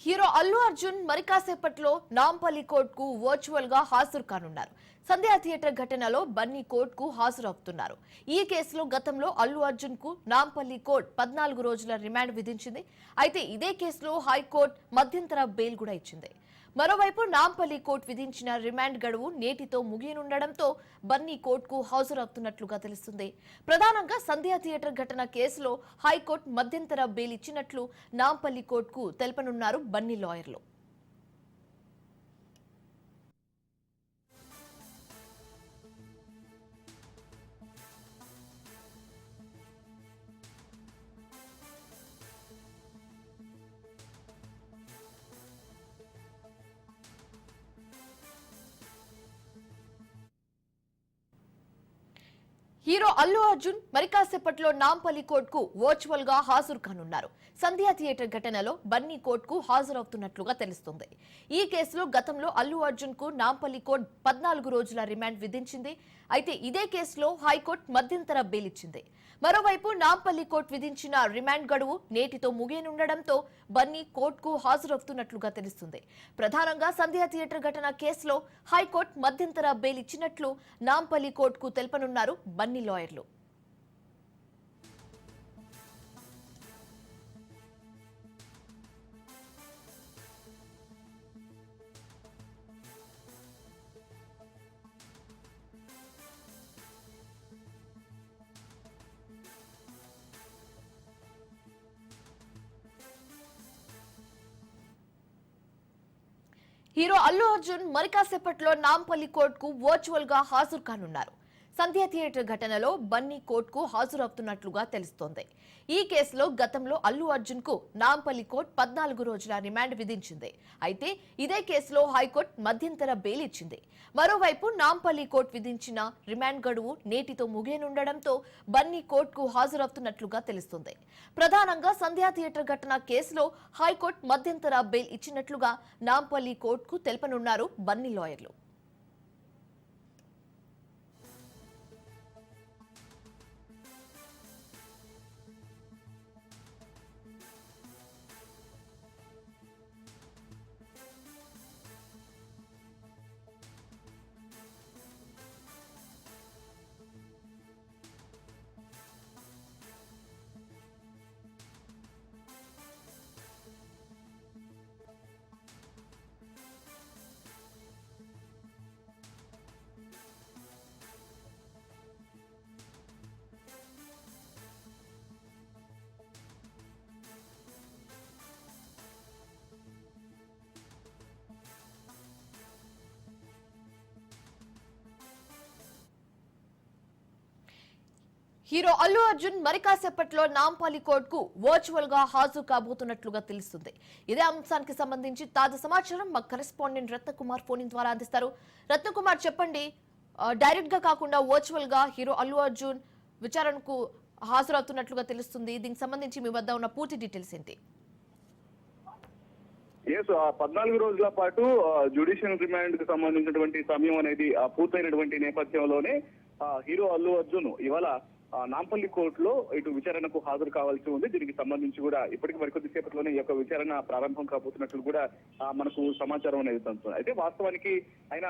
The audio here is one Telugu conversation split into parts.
హీరో అల్లు అర్జున్ మరి కాసేపట్లో నాంపల్లి కోర్టుకు వర్చువల్ గా హాజరు కానున్నారు. సంధ్యా థియేటర్ ఘటనలో బన్నీ కోర్టుకు హాజరవుతున్నారు. ఈ కేసులో గతంలో అల్లు అర్జున్ కు నాంపల్లి కోర్టు 14 రోజుల రిమాండ్ విధించింది. అయితే ఇదే కేసులో హైకోర్టు మధ్యంతర బెయిల్ కూడా ఇచ్చింది. మరోవైపు నాంపల్లి కోర్టు విధించిన రిమాండ్ గడువు నేటితో ముగియనుండడంతో బన్నీ కోర్టుకు హాజరవుతున్నట్లుగా తెలుస్తుంది. ప్రధానంగా సంధ్యా థియేటర్ ఘటన కేసులో హైకోర్టు మధ్యంతర బెయిల్ ఇచ్చినట్లు నాంపల్లి కోర్టుకు తెలపనున్నారు బన్నీ లాయర్లు. హీరో అల్లు అర్జున్ మరి కాసేపట్లో నాంపల్లి కోర్టుకు వర్చువల్ గా హాజరు కానున్నారు. సంధ్యా థియేటర్ ఘటనలో బన్నీ కోర్టుకు హాజరవుతున్నట్లుగా తెలుస్తుంది. ఈ కేసులో గతంలో అల్లు అర్జున్ కు నాంపల్లి కోర్టు 14 రోజుల రిమాండ్ విధించింది. అయితే ఇదే కేసులో హైకోర్టు మధ్యంతర బెయిల్ ఇచ్చింది. మరోవైపు నాంపల్లి కోర్టు విధించిన రిమాండ్ గడువు నేటితో ముగియనుండడంతో బన్నీ కోర్టుకు హాజరవుతున్నట్లుగా తెలుస్తుంది. ప్రధానంగా సంధ్యా థియేటర్ ఘటన కేసులో హైకోర్టు మధ్యంతర బెయిల్ ఇచ్చినట్లు నాంపల్లి కోర్టుకు తెలపనున్నారు బన్నీ లాయర్లు. హీరో అల్లు అర్జున్ మరి కాసేపట్లో నాంపల్లి కోర్టుకు వర్చువల్ గా హాజరు కానున్నారు. సంధ్యా థియేటర్ ఘటనలో బన్నీ కోర్టుకు హాజరవుతున్నట్లుగా తెలుస్తోంది. ఈ కేసులో గతంలో అల్లు అర్జున్ కు నాంపల్లి కోర్టు 14 రోజుల రిమాండ్ విధించింది. అయితే ఇదే కేసులో హైకోర్టు మధ్యంతర బెయిల్ ఇచ్చింది. మరోవైపు నాంపల్లి కోర్టు విధించిన రిమాండ్ గడువు నేటితో ముగియనుండడంతో బన్నీ కోర్టుకు హాజరవుతున్నట్లుగా తెలుస్తుంది. ప్రధానంగా సంధ్యా థియేటర్ ఘటన కేసులో హైకోర్టు మధ్యంతర బెయిల్ ఇచ్చినట్లుగా నాంపల్లి కోర్టుకు తెలపనున్నారు బన్నీ లాయర్లు. హీరో అల్లు అర్జున్ మరి కాసేపట్లో నాంపల్లి కోర్టుకు వర్చువల్ గా హాజరు కాబోతున్నట్లుగా తెలుస్తుంది. ఇదే అంశానికి సంబంధించి తాజా సమాచారం మా కరెస్పాండెంట్ రత్నకుమార్ ఫోన్ ద్వారా అందిస్తారు. రత్నకుమార్, చెప్పండి, డైరెక్ట్ గా కాకుండా వర్చువల్ గా హీరో అల్లు అర్జున్ విచారణకు హాజరవుతున్నట్లుగా తెలుస్తుంది. దీనికి సంబంధించి మీ వద్ద ఉన్న పూర్తి డీటెయిల్స్ ఏంటి? 14 రోజుల పాటు జ్యుడిషియల్ రిమాండ్ కు సంబంధించినటువంటి సమయం అనేది పూర్తయినటువంటి నేపథ్యంలోనే హీరో అల్లు అర్జున్ ఇవాళ నాంపల్లి కోర్టులో ఇటు విచారణకు హాజరు కావాల్సి ఉంది. దీనికి సంబంధించి కూడా ఇప్పటికి మరికొద్ది సేపట్లోనే ఈ యొక్క విచారణ ప్రారంభం కాబోతున్నట్లు కూడా మనకు సమాచారం అనేది అందుతుంది. అయితే వాస్తవానికి ఆయన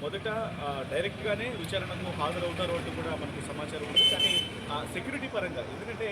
మొదట డైరెక్ట్ గానే విచారణకు హాజరవుతారు అంటూ కూడా మనకు సమాచారం ఉంది. కానీ సెక్యూరిటీ పరంగా, ఎందుకంటే